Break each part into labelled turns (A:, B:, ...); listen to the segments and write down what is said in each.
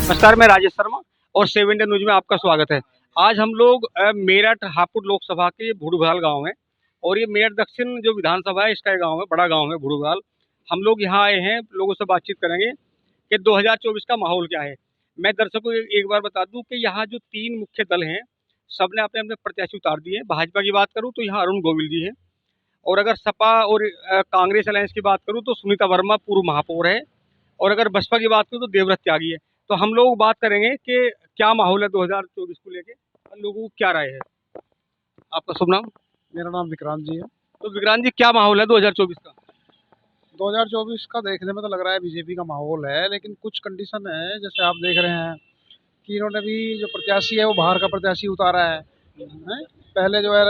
A: नमस्कार, मैं राजेश शर्मा और 7 इंडिया न्यूज में आपका स्वागत है। आज हम लोग मेरठ हापुड़ लोकसभा के भूड़भाल गांव है और ये मेरठ दक्षिण जो विधानसभा है इसका गांव है, बड़ा गांव है भूड़भाल। हम लोग यहाँ आए हैं, लोगों से बातचीत करेंगे कि 2024 का माहौल क्या है। मैं दर्शकों को एक बार बता दूं कि यहाँ जो 3 मुख्य दल हैं, सबने अपने अपने प्रत्याशी उतार दिए हैं। भाजपा की बात करूँ तो यहाँ अरुण गोविल जी हैं और अगर सपा और कांग्रेस अलायंस की बात करूँ तो सुनीता वर्मा पूर्व महापौर है और अगर बसपा की बात करूँ तो देवव्रत त्यागी है। तो हम लोग बात करेंगे कि क्या माहौल है 2024 को लेके और लोगों को क्या राय है। आपका शुभ नाम?
B: मेरा नाम विक्रांत जी है।
A: तो विक्रांत जी, क्या माहौल है 2024 का?
B: 2024 का देखने में तो लग रहा है बीजेपी का माहौल है, लेकिन कुछ कंडीशन है। जैसे आप देख रहे हैं कि इन्होंने भी जो प्रत्याशी है वो बाहर का प्रत्याशी उतारा है। पहले जो है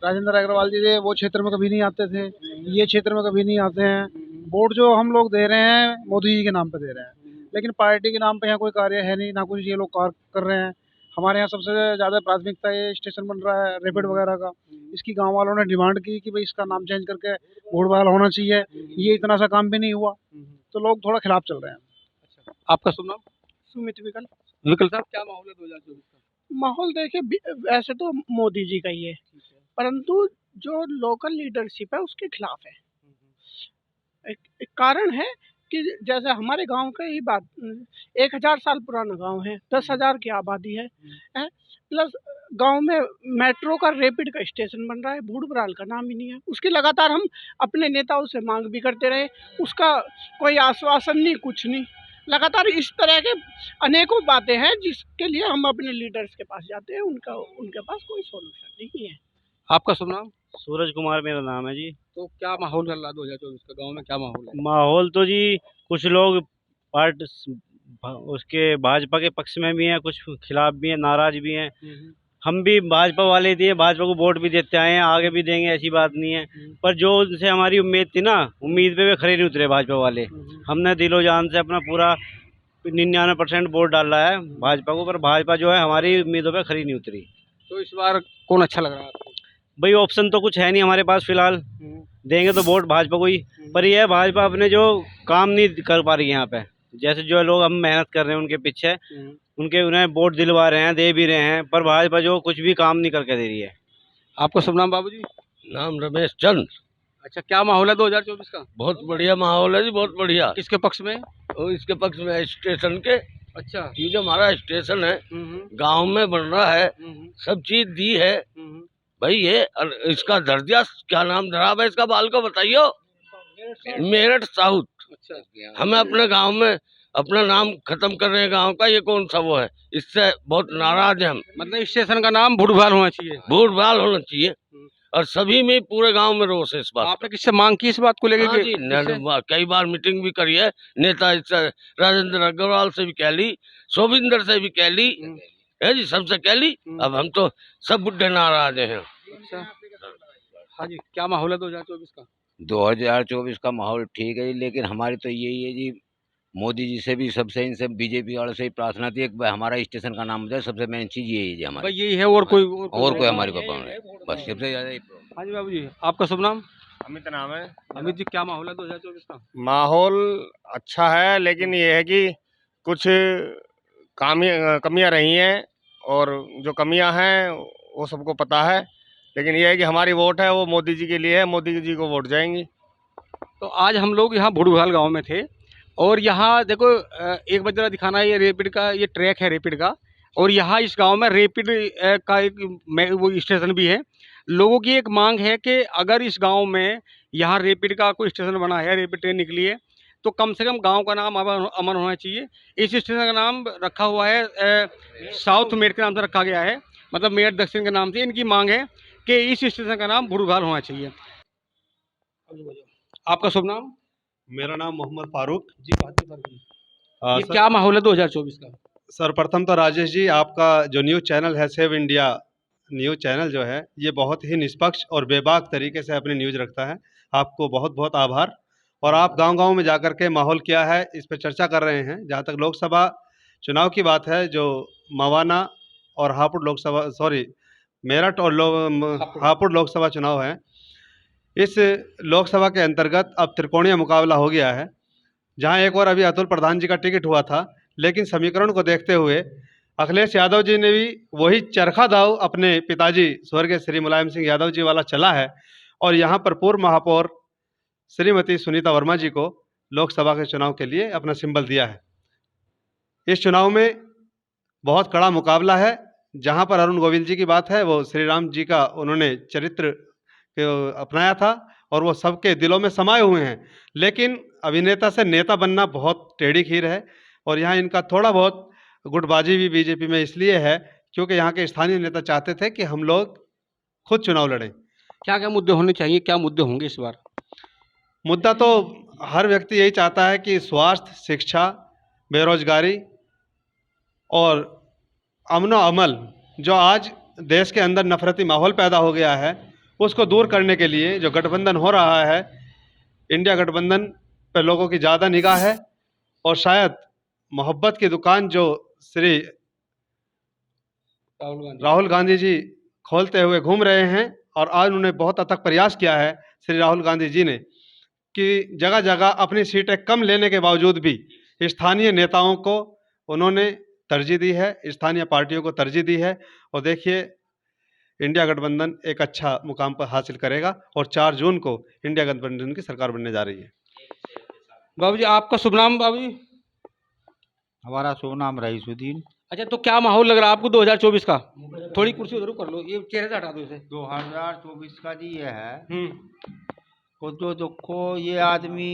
B: राजेंद्र अग्रवाल जी थे, वो क्षेत्र में कभी नहीं आते थे, ये क्षेत्र में कभी नहीं आते हैं। वोट जो हम लोग दे रहे हैं मोदी जी के नाम पे दे रहे हैं, लेकिन पार्टी के नाम पे यहाँ कोई कार्य है नहीं, ना कुछ ये लोग कार्य कर रहे हैं। हमारे यहाँ सबसे ज़्यादा प्राथमिकता ये स्टेशन बन रहा है रैपिड वगैरह का। इसकी गांव वालों ने डिमांड की कि भाई इसका नाम चेंज करके भूड़भाल होना चाहिए। ये इतना सा काम भी नहीं हुआ, तो लोग थोड़ा खिलाफ चल रहे हैं।
A: आपका शुभ नाम?
B: सुमित विकल।
A: विकल साहब, क्या माहौल है 2024 का?
B: माहौल देखिए, वैसे तो मोदी जी का ही है, परंतु जो लोकल लीडरशिप है उसके खिलाफ है। एक कारण है कि जैसे हमारे गांव का ही बात, 1000 साल पुराना गांव है, 10,000 की आबादी है, प्लस गांव में मेट्रो का रैपिड का स्टेशन बन रहा है, भूड़भाल का नाम ही नहीं है। उसकी लगातार हम अपने नेताओं से मांग भी करते रहे, उसका कोई आश्वासन नहीं, कुछ नहीं। लगातार इस तरह के अनेकों बातें हैं जिसके लिए हम अपने लीडर्स के पास जाते हैं, उनके पास कोई सोल्यूशन नहीं है।
A: आपका शुभ नाम?
C: सूरज कुमार मेरा नाम है जी।
A: तो क्या माहौल चल रहा है 2024 का, गाँव में क्या माहौल है?
C: माहौल तो जी कुछ लोग पार्ट उसके भाजपा के पक्ष में भी हैं, कुछ खिलाफ भी हैं, नाराज भी हैं। हम भी भाजपा वाले थे, भाजपा को वोट भी देते आए हैं, आगे भी देंगे, ऐसी बात नहीं है। पर जो उनसे हमारी उम्मीद थी ना, उम्मीद पे वे खरे नहीं उतरे भाजपा वाले। हमने दिलो जान से अपना पूरा 99% वोट डाला है भाजपा को, पर भाजपा जो है हमारी उम्मीदों पे खरी नहीं उतरी।
A: तो इस बार कौन अच्छा लग रहा है आपको?
C: भाई ऑप्शन तो कुछ है नहीं हमारे पास फिलहाल, देंगे तो वोट भाजपा को ही। पर यह भाजपा अपने जो काम नहीं कर पा रही है यहाँ पे, जैसे जो लोग हम मेहनत कर रहे हैं उनके पीछे, उन्हें वोट दिलवा रहे हैं, दे भी रहे हैं, पर भाजपा जो कुछ भी काम नहीं करके दे रही है।
A: आपका शुभ नाम बाबूजी?
D: नाम रमेश चंद।
A: अच्छा, क्या माहौल है 2024 का?
D: बहुत बढ़िया माहौल है जी, बहुत बढ़िया।
A: किसके पक्ष में?
D: और इसके पक्ष में है स्टेशन के।
A: अच्छा।
D: ये जो हमारा स्टेशन है गांव में बन रहा है, सब चीज दी है भाई। ये इसका दर्जा क्या नाम धरा है इसका, बाल को बताइयो। मेरठ साउथ।
A: अच्छा।
D: हमें अपने गांव में अपना नाम खत्म कर रहे हैं गांव का, ये कौन सा वो है? इससे बहुत नाराज हैं हम।
A: मतलब स्टेशन का नाम भूड़भाल होना चाहिए।
D: भूड़भाल होना चाहिए और सभी में पूरे गांव में रोष है इस बात।
A: आपने किससे मांग की इस बात को लेकर?
D: हाँ जी, कई बार मीटिंग भी करी है, नेता राजेंद्र अग्रवाल से भी कह ली, शोभिंदर से भी कह ली है जी, सबसे कह ली। अब हम तो सब बुढ़े नाराज हैं।
A: अच्छा। हाँ जी, क्या माहौल है 2024 का?
E: 2024 का माहौल ठीक है जी, लेकिन हमारी तो यही है जी, मोदी जी से भी सबसे, इनसे बीजेपी वालों से ही प्रार्थना थी कि हमारा स्टेशन का नाम बताए। सबसे मेन चीज यही है जी हमारी,
A: यही है और कोई
E: हमारे को प्रॉब्लम है, बस सबसे ज्यादा।
A: हाँ जी बाबू जी, आपका शुभ नाम?
F: अमित नाम है।
A: अमित जी, क्या माहौल है 2024 का?
F: माहौल अच्छा है, लेकिन ये है कि कुछ कमियां रही हैं और जो कमियां हैं वो सबको पता है, लेकिन ये है कि हमारी वोट है वो मोदी जी के लिए है, मोदी जी को वोट जाएंगी।
A: तो आज हम लोग यहाँ भूड़भाल गांव में थे और यहाँ देखो, एक बार जरा दिखाना, ये रैपिड का ये ट्रैक है रैपिड का, और यहाँ इस गांव में रैपिड का एक वो स्टेशन भी है। लोगों की एक मांग है कि अगर इस गांव में यहाँ रैपिड का कोई स्टेशन बना है, रैपिड ट्रेन निकली है, तो कम से कम गांव का नाम अमर होना चाहिए। इस स्टेशन का नाम रखा हुआ है साउथ मेरठ के नाम से रखा गया है, मतलब मेरठ दक्षिण के नाम से। इनकी मांग है कि इस स्टेशन का नाम भूड़भाल होना चाहिए। आपका शुभ नाम?
G: मेरा नाम मोहम्मद फारूक
A: जी। ये
G: सर,
A: क्या माहौल है 2024 का?
G: सर्वप्रथम तो राजेश जी, आपका जो न्यूज़ चैनल है 7 इंडिया न्यूज़ चैनल जो है, ये बहुत ही निष्पक्ष और बेबाक तरीके से अपनी न्यूज़ रखता है। आपको बहुत बहुत आभार। और आप गांव-गांव में जाकर के माहौल क्या है इस पर चर्चा कर रहे हैं। जहां तक लोकसभा चुनाव की बात है, जो मवाना और हापुड़ लोकसभा, सॉरी मेरठ और हापुड़ लोकसभा चुनाव है, इस लोकसभा के अंतर्गत अब त्रिकोणीय मुकाबला हो गया है। जहां एक और अभी अतुल प्रधान जी का टिकट हुआ था, लेकिन समीकरण को देखते हुए अखिलेश यादव जी ने भी वही चरखा दाव अपने पिताजी स्वर्गीय श्री मुलायम सिंह यादव जी वाला चला है और यहाँ पर पूर्व महापौर श्रीमती सुनीता वर्मा जी को लोकसभा के चुनाव के लिए अपना सिंबल दिया है। इस चुनाव में बहुत कड़ा मुकाबला है। जहाँ पर अरुण गोविल जी की बात है, वो श्री राम जी का उन्होंने चरित्र अपनाया था और वो सबके दिलों में समाये हुए हैं। लेकिन अभिनेता से नेता बनना बहुत टेढ़ी खीर है और यहाँ इनका थोड़ा बहुत गुटबाजी भी बीजेपी में इसलिए है क्योंकि यहाँ के स्थानीय नेता चाहते थे कि हम लोग खुद चुनाव लड़ें।
A: क्या क्या मुद्दे होने चाहिए, क्या मुद्दे होंगे इस बार?
G: मुद्दा तो हर व्यक्ति यही चाहता है कि स्वास्थ्य, शिक्षा, बेरोजगारी और अमन व अमल जो आज देश के अंदर नफरती माहौल पैदा हो गया है उसको दूर करने के लिए जो गठबंधन हो रहा है, इंडिया गठबंधन पर लोगों की ज़्यादा निगाह है और शायद मोहब्बत की दुकान जो श्री राहुल गांधी जी खोलते हुए घूम रहे हैं और आज उन्होंने बहुत अथक प्रयास किया है श्री राहुल गांधी जी ने कि जगह जगह अपनी सीटें कम लेने के बावजूद भी स्थानीय नेताओं को उन्होंने तरजीह दी है, स्थानीय पार्टियों को तरजीह दी है और देखिए इंडिया गठबंधन एक अच्छा मुकाम पर हासिल करेगा और 4 जून को इंडिया गठबंधन की सरकार बनने जा रही है।
A: बाबू जी, आपका शुभ नाम? बाबू जी,
H: हमारा शुभ नाम रईसुद्दीन।
A: अच्छा, तो क्या माहौल लग रहा है आपको 2024 का? थोड़ी कुर्सी उधर कर लो, ये चेहरे से हटा दो इसे।
H: 2024 का जी ये है तो जो देखो ये आदमी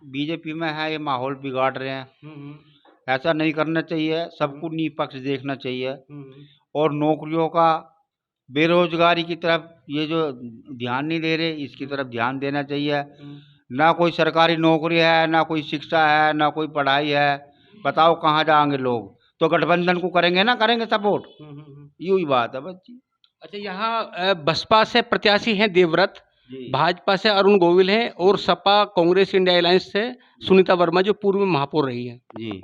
H: बीजेपी में है, ये माहौल बिगाड़ रहे हैं। ऐसा नहीं करना चाहिए, सबको निष्पक्ष देखना चाहिए और नौकरियों का, बेरोजगारी की तरफ ये जो ध्यान नहीं दे रहे इसकी तरफ ध्यान देना चाहिए। ना कोई सरकारी नौकरी है, ना कोई शिक्षा है, ना कोई पढ़ाई है, बताओ कहाँ जाएंगे लोग? तो गठबंधन को करेंगे ना, करेंगे सपोर्ट, यही बात है बस जी।
A: अच्छा, यहाँ बसपा से प्रत्याशी हैं देवव्रत, भाजपा से अरुण गोविल हैं और सपा कांग्रेस इंडिया अलायंस से सुनीता वर्मा जो पूर्व में महापौर रही है
H: जी।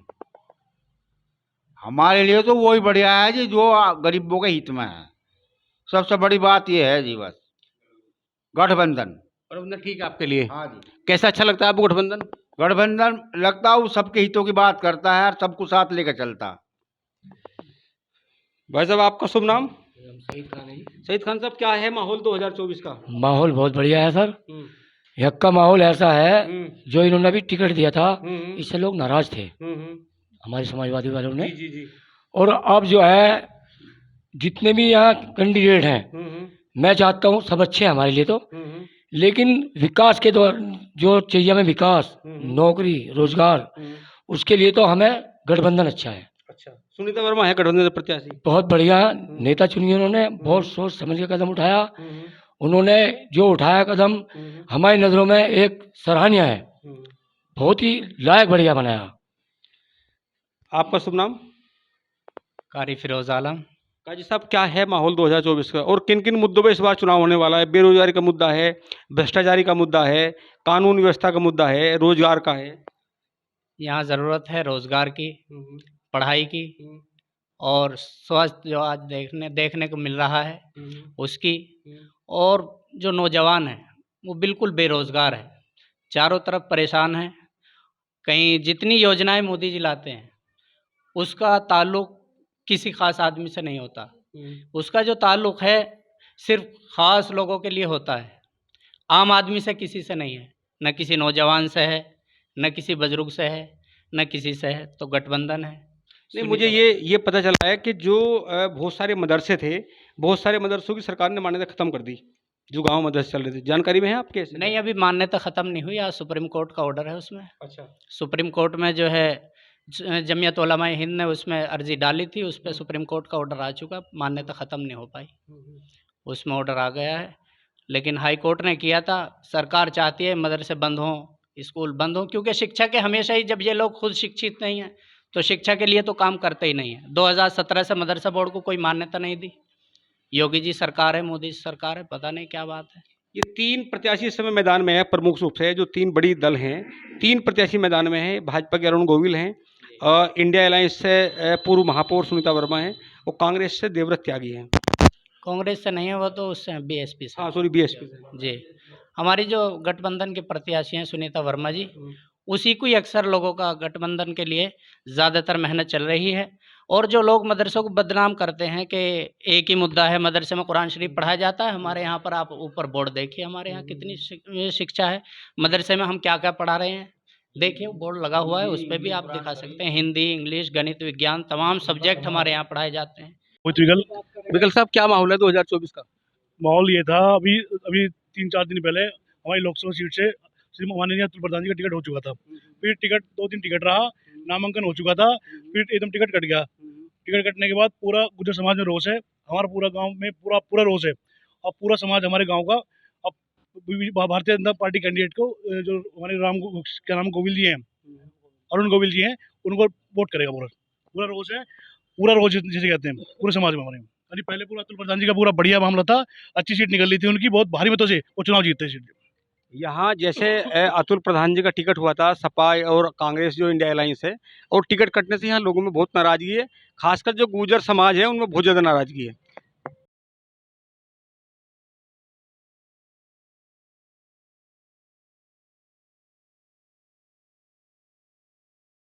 H: हमारे लिए तो वही बढ़िया है जी जो गरीबों के हित में है। सबसे बड़ी बात ये है जी, बस गठबंधन
A: ठीक है आपके लिए।
H: हाँ जी।
A: कैसा अच्छा लगता है आपको गठबंधन?
H: गठबंधन लगता है वो सबके हितों की बात करता है और सबको साथ लेकर चलता।
A: भाई साहब, आपका शुभ नाम? सईद खान है। सईद खान साहब, क्या है माहौल 2024 का?
I: माहौल बहुत बढ़िया है सर। यहाँ का माहौल ऐसा है, जो इन्होंने अभी टिकट दिया था इससे लोग नाराज थे हमारे समाजवादी वालों ने।
A: जी जी।
I: और अब जो है जितने भी यहाँ कैंडिडेट हैं, मैं चाहता हूँ सब अच्छे हैं हमारे लिए तो, लेकिन विकास के दौर जो चाहिए हमें, विकास, नौकरी, रोजगार, उसके लिए तो हमें गठबंधन अच्छा है।
A: अच्छा, सुनीता वर्मा है गठबंधन प्रत्याशी।
I: बहुत बढ़िया नेता चुनी उन्होंने, बहुत सोच समझ के कदम उठाया। उन्होंने जो उठाया कदम हमारी नज़रों में एक सराहनीय है, बहुत ही लायक बढ़िया बनाया।
A: आपका शुभ नाम?
J: कारी फिरोज आलम।
A: काजी साहब, क्या है माहौल 2024 का और किन किन मुद्दों पर इस बार चुनाव होने वाला है? बेरोजगारी का मुद्दा है, भ्रष्टाचारी का मुद्दा है, कानून व्यवस्था का मुद्दा है, रोजगार का है।
J: यहाँ ज़रूरत है रोजगार की, पढ़ाई की और स्वास्थ्य जो आज देखने को मिल रहा है उसकी। और जो नौजवान है वो बिल्कुल बेरोजगार है, चारों तरफ परेशान है। कहीं जितनी योजनाएं मोदी जी लाते हैं उसका ताल्लुक किसी खास आदमी से नहीं होता, उसका जो ताल्लुक है सिर्फ खास लोगों के लिए होता है, आम आदमी से किसी से नहीं है। न किसी नौजवान से है, न किसी बुजुर्ग से है, न किसी से है। तो गठबंधन है।
A: नहीं, मुझे ये पता चला है कि जो बहुत सारे मदरसे थे, बहुत सारे मदरसों की सरकार ने मान्यता ख़त्म कर दी, जो गांव मदरसे चल रहे थे। जानकारी में है आपके?
J: नहीं, अभी मान्यता ख़त्म नहीं हुई, आज सुप्रीम कोर्ट का ऑर्डर है उसमें।
A: अच्छा।
J: सुप्रीम कोर्ट में जो है जमीयत उलमा हिंद ने उसमें अर्जी डाली थी, उस पर सुप्रीम कोर्ट का ऑर्डर आ चुका, मान्यता ख़त्म नहीं हो पाई, उसमें ऑर्डर आ गया है। लेकिन हाई कोर्ट ने किया था, सरकार चाहती है मदरसे बंद हों, स्कूल बंद हों, क्योंकि शिक्षा के हमेशा ही, जब ये लोग खुद शिक्षित नहीं हैं तो शिक्षा के लिए तो काम करते ही नहीं है। 2017 से मदरसा बोर्ड को कोई मान्यता नहीं दी। योगी जी सरकार है, मोदी जी सरकार है, पता नहीं क्या बात है।
A: ये 3 प्रत्याशी इस समय मैदान में है, प्रमुख रूप से जो 3 बड़ी दल हैं, 3 प्रत्याशी मैदान में हैं। भाजपा के अरुण गोविल हैं, इंडिया अलायंस से पूर्व महापौर सुनीता वर्मा हैं और कांग्रेस से देवव्रत त्यागी हैं।
J: कांग्रेस से नहीं है वो तो, उससे बीएसपी से।
A: हाँ सॉरी, बीएसपी से।
J: जी, हमारी जो गठबंधन के प्रत्याशी हैं सुनीता वर्मा जी, उसी को ही अक्सर लोगों का गठबंधन के लिए ज़्यादातर मेहनत चल रही है। और जो लोग मदरसों को बदनाम करते हैं कि एक ही मुद्दा है, मदरसे में कुरान शरीफ पढ़ाया जाता है, हमारे यहाँ पर आप ऊपर बोर्ड देखिए, हमारे यहाँ कितनी शिक्षा है, मदरसे में हम क्या-क्या पढ़ा रहे हैं। देखिए बोर्ड लगा हुआ है, उस पे भी आप दिखा सकते हैं, हिंदी, इंग्लिश, गणित, विज्ञान तमाम सब्जेक्ट हमारे यहाँ पढ़ाए जाते हैं।
A: विकल साहब, क्या माहौल है 2024 का?
K: माहौल ये था, अभी अभी 3-4 दिन पहले हमारी लोकसभा सीट से श्री माननीय अतुल प्रधान जी का टिकट हो चुका था। फिर टिकट 2-3 टिकट रहा, नामांकन हो चुका था, फिर एकदम टिकट कट गया। टिकट कटने के बाद पूरा गुर्जर समाज में रोष है, हमारा पूरा गांव में पूरा रोष है। अब पूरा समाज हमारे गांव का अब भारतीय जनता पार्टी कैंडिडेट को जो हमारे क्या नाम गोविल जी हैं, अरुण गोविल जी हैं, उनको वोट करेगा। पूरा रोष है, पूरा रोष जिसे कहते हैं पूरे समाज में हमारे। अभी पहले पूरा अतुल प्रधान जी का पूरा बढ़िया मामला था, अच्छी सीट निकल रही थी उनकी, बहुत भारी मतों से वो चुनाव जीतते सीट।
A: यहाँ जैसे अतुल प्रधान जी का टिकट हुआ था, सपा और कांग्रेस जो इंडिया अलायंस है, और टिकट कटने से यहाँ लोगों में बहुत नाराजगी है, खासकर जो गुर्जर समाज है उनमें बहुत ज़्यादा नाराजगी है।